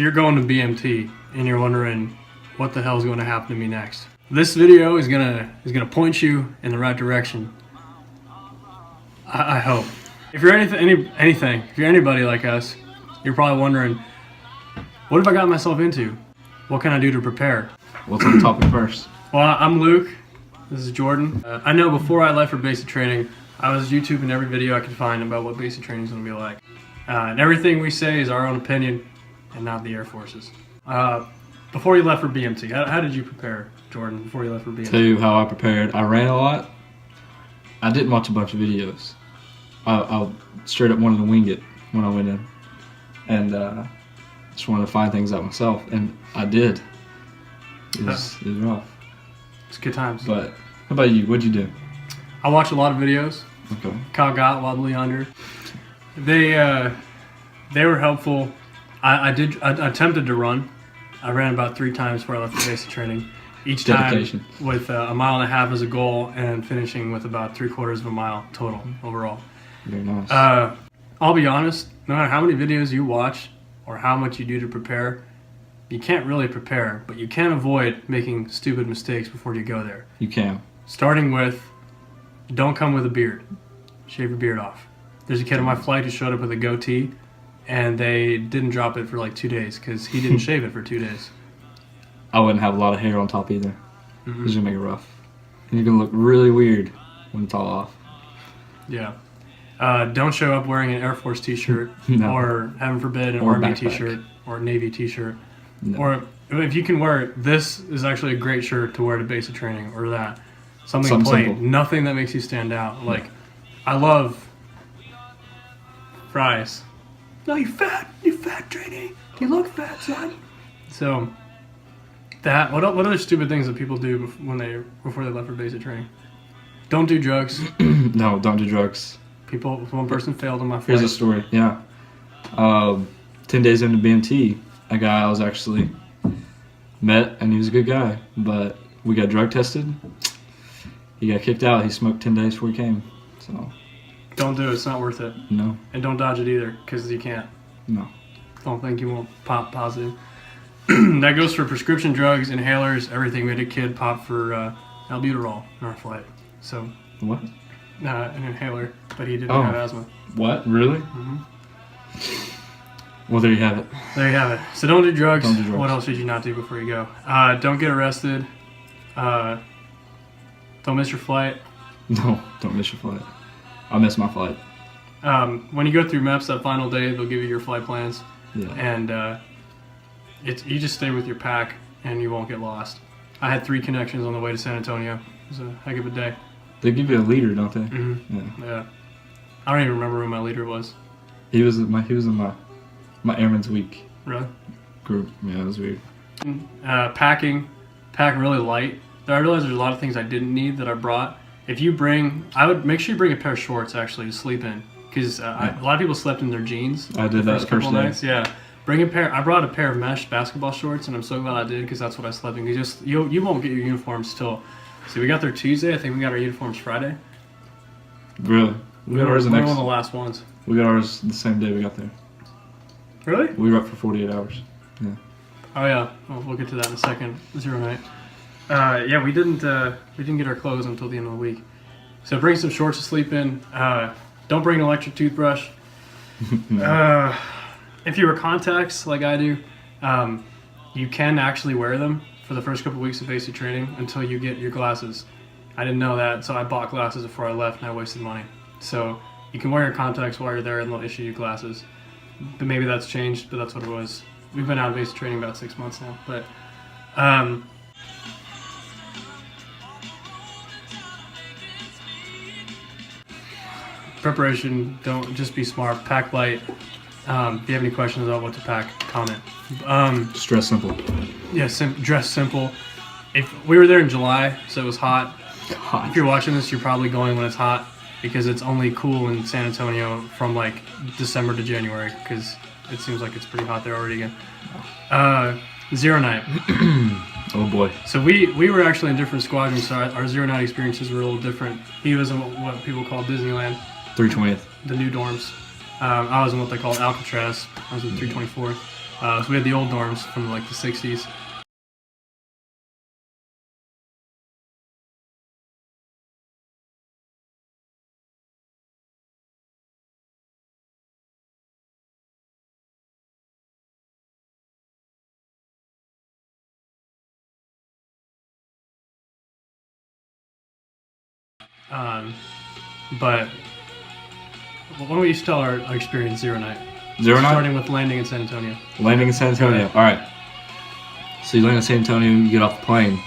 you're going to BMT and you're wondering what the hell is going to happen to me next. This video is gonna point you in the right direction. I hope. If you're anything, if you're anybody like us, you're probably wondering, what have I got myself into? What can I do to prepare? What's on the topic first? Well, I'm Luke. This is Jordan. I know before I left for basic training, I was YouTubing every video I could find about what basic training is going to be like. And everything we say is our own opinion and not the Air Force's. Before you left for BMT, how did you prepare, Jordan, before you left for BMT? Tell you how I prepared. I ran a lot. I didn't watch a bunch of videos. I straight up wanted to wing it when I went in. And just wanted to find things out myself. And I did. It was rough. It's good times. But how about you? What'd you do? I watched a lot of videos. Okay. Got wobbly under. They were helpful. I attempted to run. I ran about 3 times before I left for basic training. Each Dedication. time with a mile and a half as a goal and finishing with about 3/4 of a mile total overall. Very nice. I'll be honest, no matter how many videos you watch or how much you do to prepare, you can't really prepare, but you can avoid making stupid mistakes before you go there. You can. Starting with, don't come with a beard. Shave your beard off. There's a kid on my flight who showed up with a goatee, and they didn't drop it for like 2 days because he didn't shave it for 2 days. I wouldn't have a lot of hair on top either. Mm-hmm. It's gonna make it rough. And you're gonna look really weird when it's all off. Yeah. Don't show up wearing an Air Force t-shirt No. or, heaven forbid, an Or a Army backpack. t-shirt or a Navy t-shirt. No. Or if you can wear it, this is actually a great shirt to wear to basic training or that. Something plain. simple. Nothing that makes you stand out. Like, I love fries. No, you fat training. You look fat, son. So, what other stupid things that people do before they left for basic training? Don't do drugs. No, don't do drugs. One person failed on my flight. Here's a story. Yeah. 10 days into BMT, a guy I was actually met, and he was a good guy, but we got drug tested. He got kicked out. He smoked 10 days before he came. So. Don't do it. It's not worth it. No. And don't dodge it either, because you can't. No. Don't think you won't pop positive. That goes for prescription drugs, inhalers, everything. We had a kid pop for albuterol in our flight. So. What? An inhaler, but he didn't Oh. have asthma. What? Really? Mm-hmm. Well, there you have it. There you have it. So don't do drugs. Don't do drugs. What else should you not do before you go? Don't get arrested. Don't miss your flight. No, don't miss your flight. I missed my flight. When you go through MEPS that final day, they'll give you your flight plans. Yeah. And you just stay with your pack and you won't get lost. I had 3 connections on the way to San Antonio. It was a heck of a day. They give you a leader, don't they? Mm-hmm. Yeah. Yeah. I don't even remember who my leader was. He was in my Airman's Week Really? group. Yeah, it was weird. Pack really light. I realized there's a lot of things I didn't need that I brought. I would make sure you bring a pair of shorts actually to sleep in, because a lot of people slept in their jeans. I did that first couple first day. nights. Yeah, bring a pair. I brought a pair of mesh basketball shorts, and I'm so glad I did because that's what I slept in. You won't get your uniforms till. See, we got there Tuesday. I think we got our uniforms Friday. Really? We got ours one of the last ones. We got ours the same day we got there. Really? We were up for 48 hours. Yeah. Oh yeah. Well, we'll get to that in a second. 0 night. Yeah, we didn't get our clothes until the end of the week. So bring some shorts to sleep in. Don't bring an electric toothbrush. No. If you wear contacts like I do, you can actually wear them for the first couple weeks of basic training until you get your glasses. I didn't know that, so I bought glasses before I left and I wasted money. So you can wear your contacts while you're there and they'll issue you glasses. But maybe that's changed, but that's what it was. We've been out of basic training about 6 months now. But preparation, don't just be smart. Pack light. If you have any questions about what to pack, comment. Just dress simple. Yeah, dress simple. If we were there in July, so it was hot. God. If you're watching this, you're probably going when it's hot because it's only cool in San Antonio from like December to January because it seems like it's pretty hot there already again. 0 night. Oh boy. So we were actually in different squadrons, so our 0 night experiences were a little different. He was in what people call Disneyland. 320th. The new dorms. I was in what they call Alcatraz. I was in 324th. So we had the old dorms from like the 60s. But why don't we just tell our experience zero night? Zero night? Starting with landing in San Antonio. Landing in San Antonio. All right. So you land in San Antonio, you get off the plane.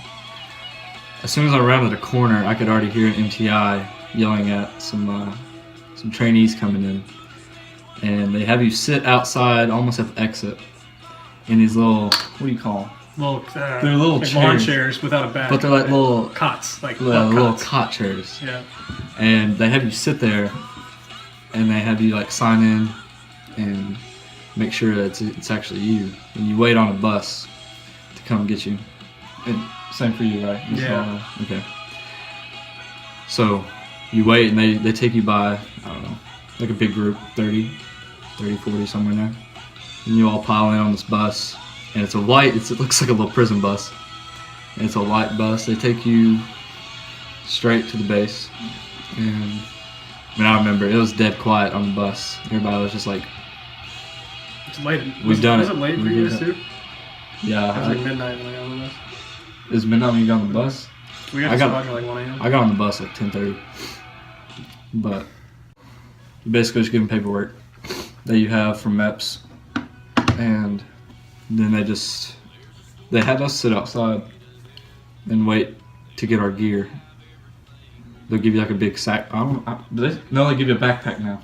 As soon as I rounded the corner, I could already hear an MTI yelling at some trainees coming in. And they have you sit outside almost at the exit in these little, what do you call them? They're little like chairs. lawn chairs without a back. But they're like little cots, like little cots. cot chairs. Yeah. And they have you sit there, and they have you like sign in and make sure that it's actually you. And you wait on a bus to come get you. And same for you, right? Yeah. Okay. So you wait, and they take you by, I don't know, like a big group, 30, 40, somewhere in there. And you all pile in on this bus. And it's a white, it looks like a little prison bus. And it's a light bus. They take you straight to the base. And I remember it was dead quiet on the bus. Everybody was just like, it's late. We've done it. Was it late for you guys too? Yeah. It was like midnight when I got on the bus. It was midnight when you got on the bus? We got to Squadron like 1 a.m. I got on the bus at 10:30. But you basically just give them paperwork that you have from MEPS. And then they had us sit outside and wait to get our gear. They'll give you like a big sack. No, they give you a backpack now.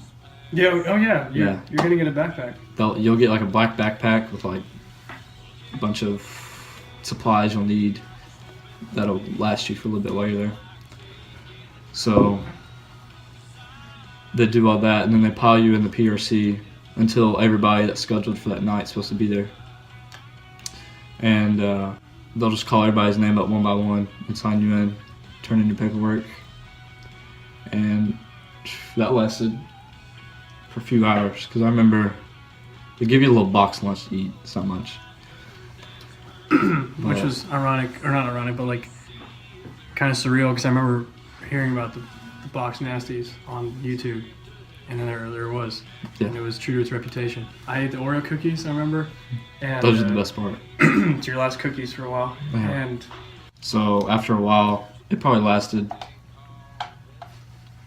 Yeah. Oh yeah. Yeah. You're gonna get a backpack. You'll get like a black backpack with like a bunch of supplies you'll need that'll last you for a little bit while you're there. So they do all that, and then they pile you in the PRC until everybody that's scheduled for that night is supposed to be there. And they'll just call everybody's name up one by one and sign you in, turn in your paperwork. And that lasted for a few hours, because I remember they give you a little box lunch to eat. It's not much. Which was ironic, or not ironic, but like kind of surreal, because I remember hearing about the box nasties on YouTube. And then there it was. Yeah. And it was true to its reputation. I ate the Oreo cookies, I remember. And, Those are the best part. It's your last cookies for a while. Yeah. And so after a while, it probably lasted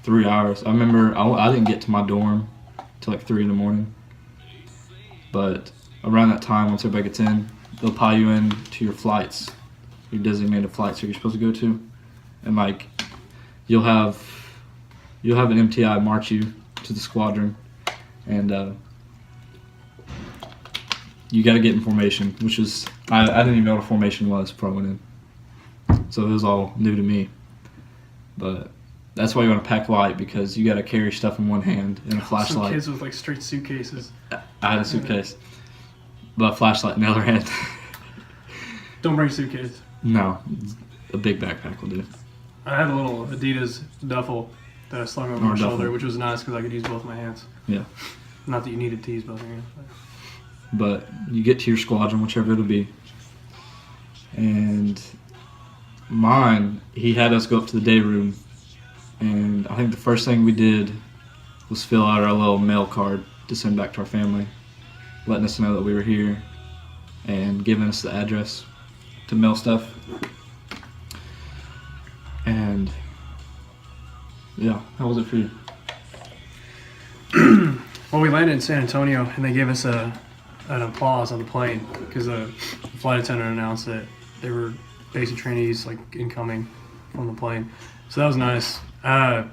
3 hours. I remember I didn't get to my dorm till like 3 in the morning. But around that time, once everybody gets in, they'll pile you in to your flights, your designated flights that you're supposed to go to. And like, you'll have an MTI march you to the squadron, and you got to get in formation, which is I didn't even know what a formation was before I went in, so it was all new to me. But that's why you want to pack light, because you got to carry stuff in one hand and a flashlight. Some kids with like straight suitcases. I had a suitcase, but a flashlight in the other hand. Don't bring a suitcase. No, a big backpack will do. I had a little Adidas duffel that I slung over my shoulder, which was nice because I could use both my hands. Yeah. Not that you needed to use both your hands. But you get to your squadron, whichever it'll be. And mine, he had us go up to the day room. And I think the first thing we did was fill out our little mail card to send back to our family, letting us know that we were here and giving us the address to mail stuff. And yeah, how was it for you? Well, we landed in San Antonio, and they gave us an applause on the plane because the flight attendant announced that they were basic trainees like incoming from the plane. So that was nice. But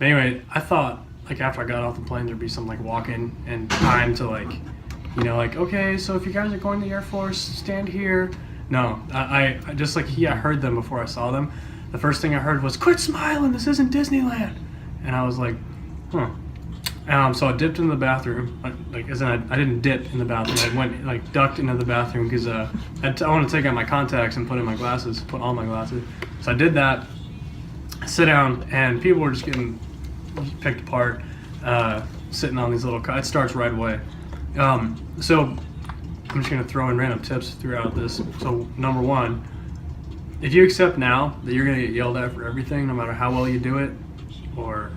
anyway, I thought like after I got off the plane there'd be some like walk-in and time to like, you know, like, okay, so if you guys are going to the Air Force, stand here. No, I just like I heard them before I saw them. The first thing I heard was, "Quit smiling, this isn't Disneyland." And I was like, huh. So I dipped into the bathroom. Like, as in I didn't dip in the bathroom. I went, like, ducked into the bathroom because I want to take out my contacts and put on my glasses. So I did that, sit down, and people were just getting picked apart, sitting on these little, it starts right away. So I'm just going to throw in random tips throughout this. So number one, if you accept now that you're going to get yelled at for everything, no matter how well you do it or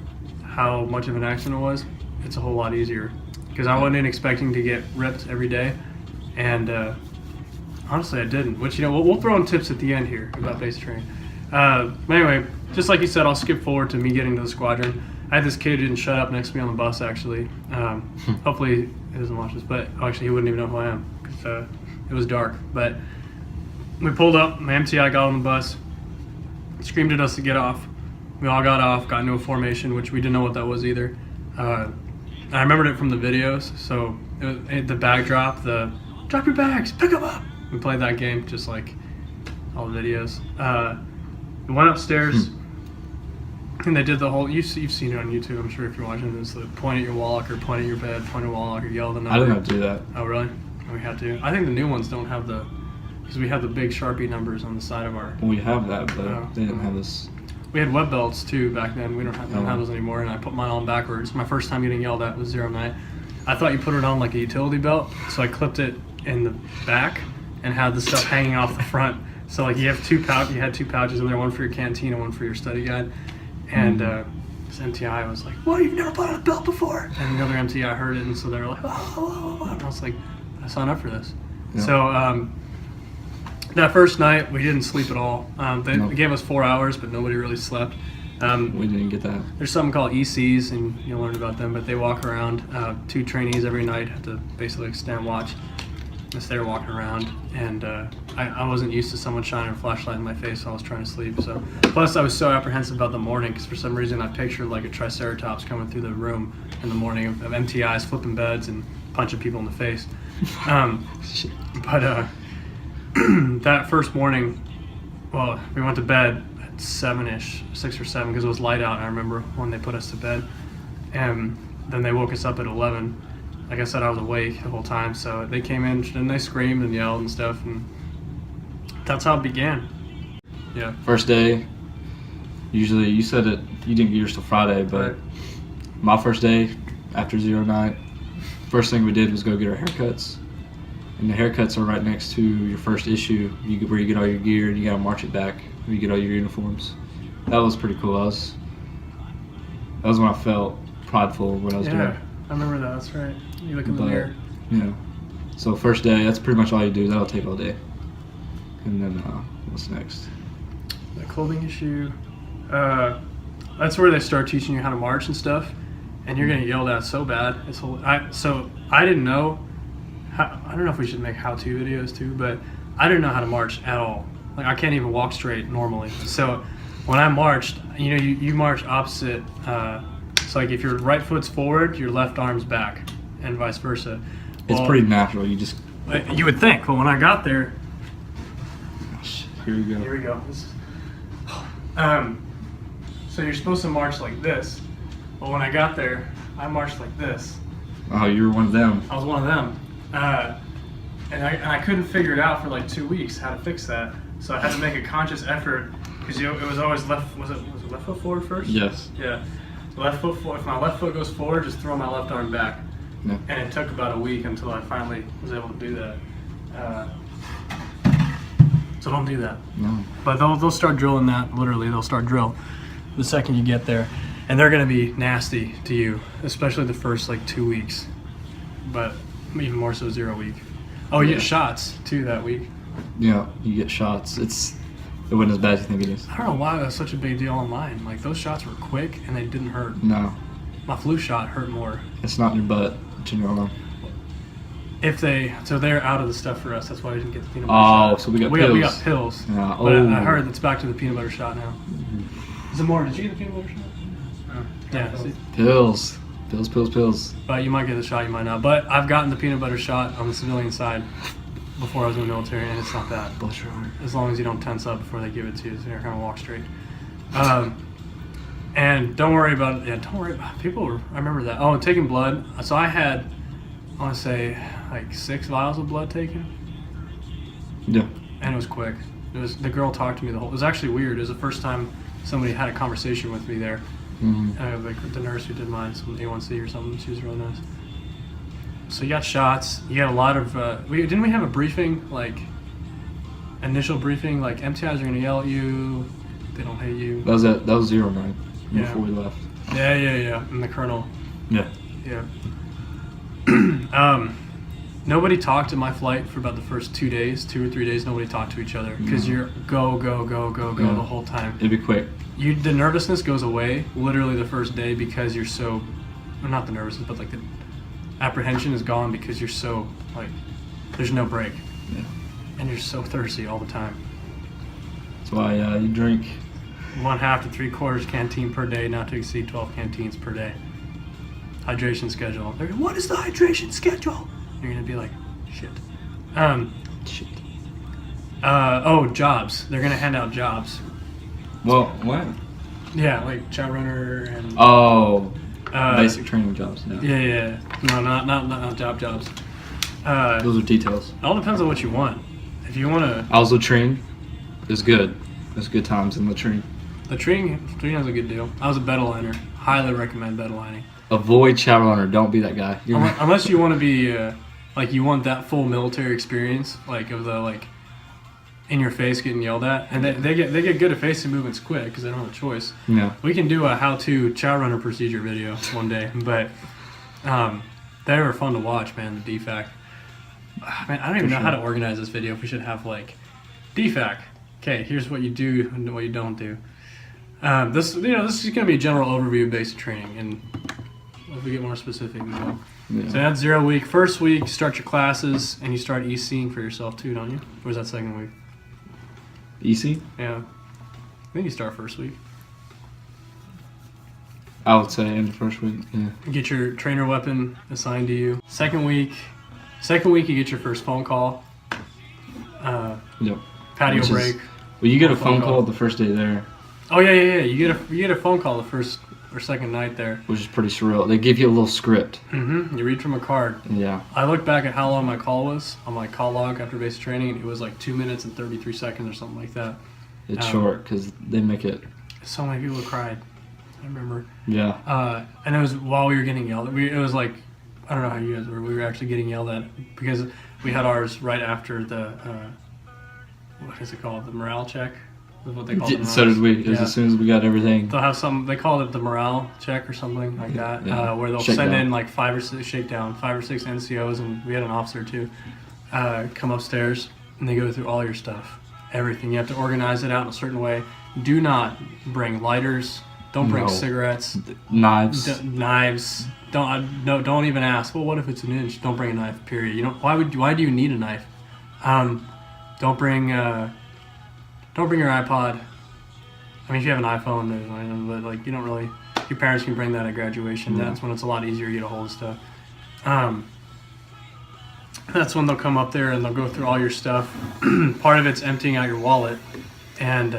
how much of an accident it was, it's a whole lot easier. Because I wasn't expecting to get ripped every day, and honestly, I didn't. Which, we'll throw in tips at the end here about basic training. But anyway, just like you said, I'll skip forward to me getting to the squadron. I had this kid who didn't shut up next to me on the bus, actually. Hopefully he doesn't watch this, but actually he wouldn't even know who I am because it was dark. But we pulled up, my MTI got on the bus, screamed at us to get off. We all got off, got into a formation, which we didn't know what that was either. I remembered it from the videos, so the bag drop, drop your bags, pick them up. We played that game just like all the videos. We went upstairs, and they did the whole, you've seen it on YouTube, I'm sure, if you're watching this, like point at your wall locker, point at your bed, point at your wall locker, yell the number. I didn't have to do that. Oh, really? We had to. I think the new ones don't have because we have the big Sharpie numbers on the side of our... We have that, but they didn't have this. We had web belts too back then. We don't have those anymore, and I put mine on backwards. My first time getting yelled at was 09. I thought you put it on like a utility belt, so I clipped it in the back and had the stuff hanging off the front. So like you had two pouches in there, one for your canteen and one for your study guide. And this MTI was like, "What? You've never put on a belt before?" And the other MTI heard it, and so they were like, "Oh." And I was like, "I signed up for this." Yeah. So that first night, we didn't sleep at all. They gave us 4 hours, but nobody really slept. We didn't get that. There's something called ECs, and you'll learn about them, but they walk around. 2 trainees every night have to basically stand watch as they're walking around. And I wasn't used to someone shining a flashlight in my face while I was trying to sleep. So, plus, I was so apprehensive about the morning because for some reason I pictured like a triceratops coming through the room in the morning of MTIs, flipping beds and punching people in the face. That first morning, well, we went to bed at 7-ish, 6 or 7, because it was light out. I remember when they put us to bed, and then they woke us up at 11. Like I said, I was awake the whole time, so they came in and they screamed and yelled and stuff, and that's how it began. Yeah. First day, usually you said it. You didn't get yours till Friday, but my first day after 09, first thing we did was go get our haircuts. And the haircuts are right next to your first issue, where you get all your gear and you gotta march it back where you get all your uniforms. That was pretty cool. That was when I felt prideful when I was doing it. Yeah, I remember that. That's right. You look in the mirror. Yeah. So first day, that's pretty much all you do. That'll take all day. And then what's next? The clothing issue. That's where they start teaching you how to march and stuff, and you're getting yelled at so bad. So I didn't know. I don't know if we should make how-to videos too, but I didn't know how to march at all. Like I can't even walk straight normally. So when I marched, you march opposite. So like if your right foot's forward, your left arm's back, and vice versa. It's pretty natural. You would think, but when I got there, here we go. Here we go. So you're supposed to march like this, but when I got there, I marched like this. Oh, you were one of them. I was one of them. And I couldn't figure it out for like 2 weeks how to fix that. So I had to make a conscious effort because it was always left. Was it left foot forward first? Yes. Yeah. Left foot forward. If my left foot goes forward, just throw my left arm back. Yeah. And it took about a week until I finally was able to do that. So don't do that. No. But they'll start drilling that. Literally, they'll start drill the second you get there, and they're gonna be nasty to you, especially the first like 2 weeks. But even more so 0 week. Oh, you get shots too that week. Yeah, you get shots. It wasn't as bad as you think it is. I don't know why that's such a big deal on mine. Like those shots were quick and they didn't hurt. No. My flu shot hurt more. It's not in your butt. It's in your arm. So they're out of the stuff for us. That's why we didn't get the peanut butter shot. Oh, so we got pills. We got pills. Yeah. But I heard it's back to the peanut butter shot now. Is it more? Did you get the peanut butter shot? Oh. Yeah. See? Pills. But you might get the shot, you might not. But I've gotten the peanut butter shot on the civilian side before I was in the military, and it's not that. Bless your heart. As long as you don't tense up before they give it to you, so you're kind of walk straight. And don't worry about it. Yeah, don't worry about people. I remember that. Oh, and taking blood. So I had, I want to say, like 6 vials of blood taken. Yeah. And it was quick. The girl talked to me the whole. It was actually weird. It was the first time somebody had a conversation with me there. Mm-hmm. Like the nurse who did mine, some A1C or something. She was really nice. So you got shots. You got a lot of. Didn't we have a briefing, like initial briefing, like MTIs are gonna yell at you. They don't hate you. That was 09 Yeah. before we left. Yeah. And the colonel. Yeah. Yeah. Nobody talked in my flight for about the first 2 or 3 days. Nobody talked to each other because you're go the whole time. It'd be quick. The nervousness goes away literally the first day because you're so, well, not the nervousness, but like the apprehension is gone because you're so like, there's no break. Yeah. And you're so thirsty all the time. That's why you drink. 1/2 to 3/4 canteen per day, not to exceed 12 canteens per day. Hydration schedule. They're going, what is the hydration schedule? You're gonna be like, shit. Shit. Jobs. They're gonna hand out jobs. Well, what? Yeah, like chat runner and. Oh, basic training jobs. No. Yeah. No, not jobs. Those are details. It all depends on what you want. If you want to. I was latrine. It's good. There's good times in latrine. Latrine has a good deal. I was a bed liner. Highly recommend bed lining. Avoid chat runner. Don't be that guy. Unless you want to be like you want that full military experience, like of the like in your face getting yelled at, and they get good at facing movements quick because they don't have a choice. Yeah. We can do a how-to chat runner procedure video one day, but they were fun to watch, man. The DFAC. Man, I don't even know how to organize this video. If we should have like DFAC. Okay, here's what you do and what you don't do. This is gonna be a general overview of basic training, and if we get more specific, we will. Yeah. So that's 0 week. First week, start your classes, and you start ECing for yourself too, don't you? Or is that second week? EC? Yeah. I think you start first week. I would say in the first week. Yeah. You get your trainer weapon assigned to you. Second week, you get your first phone call. Yep. Patio break. Well, you get a phone call the first day there. Oh yeah. You get a phone call the first or second night there, Which is pretty surreal. They give you a little script. You read from a card. Yeah. I looked back at how long my call was on my call log after basic training, and it was like 2 minutes and 33 seconds or something like that. It's short because they make it. So many people cried. I remember. Yeah. And it was while we were getting yelled at. It was like, I don't know how you guys were. We were actually getting yelled at because we had ours right after the, what is it called? The morale check? Is what they call it. So did we. It was as soon as we got everything. They'll have they call it the morale check or something like that, where they'll send in like 5 or 6 NCOs, and we had an officer too, come upstairs, and they go through all your stuff. Everything. You have to organize it out in a certain way. Do not bring lighters. Don't bring cigarettes. Knives. Knives. Don't even ask. Well, what if it's an inch? Don't bring a knife. Period. Why do you need a knife? Don't bring your iPod. I mean, if you have an iPhone, there's one, but like you don't really. Your parents can bring that at graduation. That's when it's a lot easier to get a hold of stuff. That's when they'll come up there and they'll go through all your stuff. Part of it's emptying out your wallet, and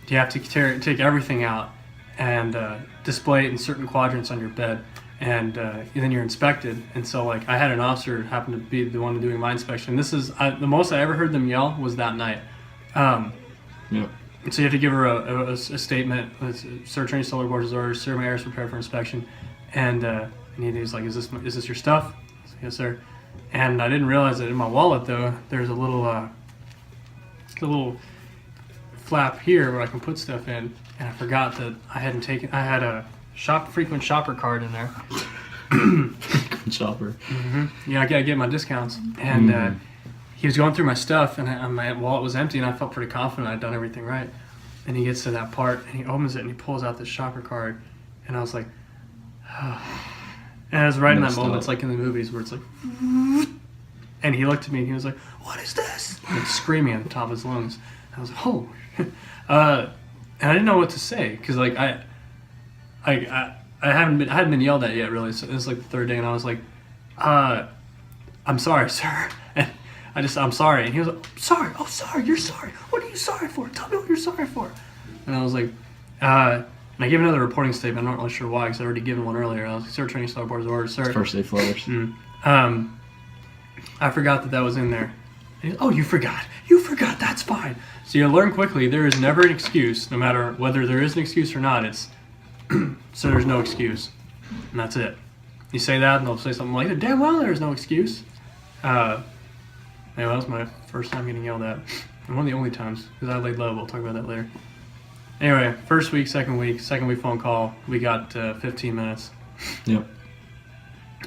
you have to take everything out and display it in certain quadrants on your bed, and then you're inspected. And so, like, I had an officer happen to be the one doing my inspection. This is the most I ever heard them yell was that night. Yep. So you have to give her a statement. Sir, training solar boards orders. Sir, my air is prepared for inspection. And he was like, "Is this your stuff?" I said, "Yes, sir." And I didn't realize that in my wallet though, there's a little flap here where I can put stuff in, and I forgot that I had a frequent shopper card in there. Shopper. Yeah, I gotta get my discounts. And he was going through my stuff, and my wallet was empty, and I felt pretty confident I'd done everything right. And he gets to that part, and he opens it, and he pulls out this shopper card, and I was like, and I was right in that moment. It's like in the movies where it's like, and he looked at me, and he was like, "What is this?" And screaming at the top of his lungs. And I was like, "Oh," and I didn't know what to say because like I hadn't been yelled at yet really. So it was like the third day, and I was like, "I'm sorry, sir." And I'm sorry. And he was like, "Sorry? Oh, sorry. You're sorry. What are you sorry for? Tell me what you're sorry for." And I was like, and I gave another reporting statement. I'm not really sure why, because I already given one earlier. I was like, "Sir, training Style boards orders, sir." First day floaters. I forgot that was in there. And "Oh, you forgot. You forgot. That's fine." So you learn quickly there is never an excuse, no matter whether there is an excuse or not. It's so there's no excuse, and that's it. You say that, and they'll say something like, "Damn well, there's no excuse." Anyway, that was my first time getting yelled at, and one of the only times because I laid low. We'll talk about that later. Anyway, first week phone call. We got 15 minutes. Yep.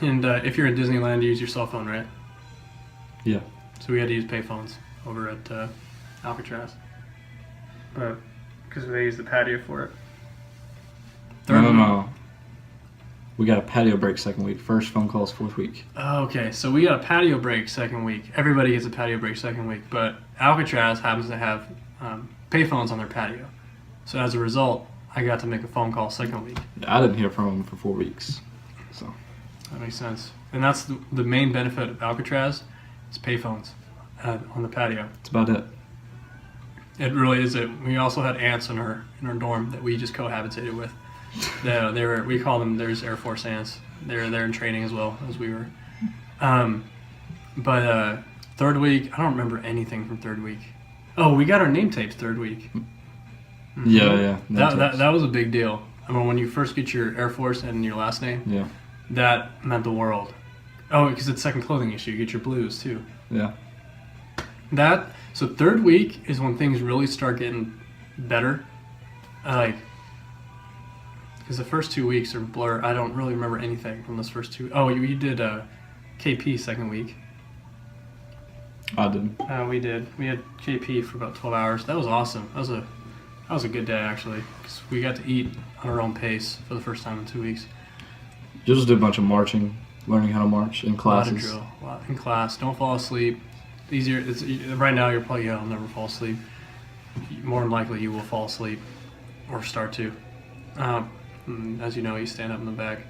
And if you're in Disneyland, you use your cell phone, right? Yeah. So we had to use payphones over at Alcatraz, but because they use the patio for it. No. We got a patio break second week. First phone calls fourth week. Oh, okay, so we got a patio break second week. Everybody gets a patio break second week, but Alcatraz happens to have payphones on their patio. So as a result, I got to make a phone call second week. I didn't hear from them for 4 weeks. So that makes sense. And that's the main benefit of Alcatraz is payphones on the patio. that's about it. It really is it. We also had ants in our dorm that we just cohabitated with. We call them, there's Air Force ants. They're there in training as well as we were. But third week, I don't remember anything from third week. Oh, we got our name tapes third week. Mm-hmm. Yeah. That was a big deal. I mean, when you first get your Air Force and your last name, Yeah. that meant the world. Oh, because it's second clothing issue. You get your blues too. Yeah. So third week is when things really start getting better. Because the first 2 weeks are blur. I don't really remember anything from those first two. Oh, you did KP second week. I didn't. We did. We had KP for about 12 hours. That was awesome. That was a good day actually, because we got to eat on our own pace for the first time in 2 weeks. You'll just do a bunch of marching, learning how to march in classes. A lot in class. Don't fall asleep. Easier. Right now you're probably I'll never fall asleep. More than likely you will fall asleep, or start to. As you know, you stand up in the back.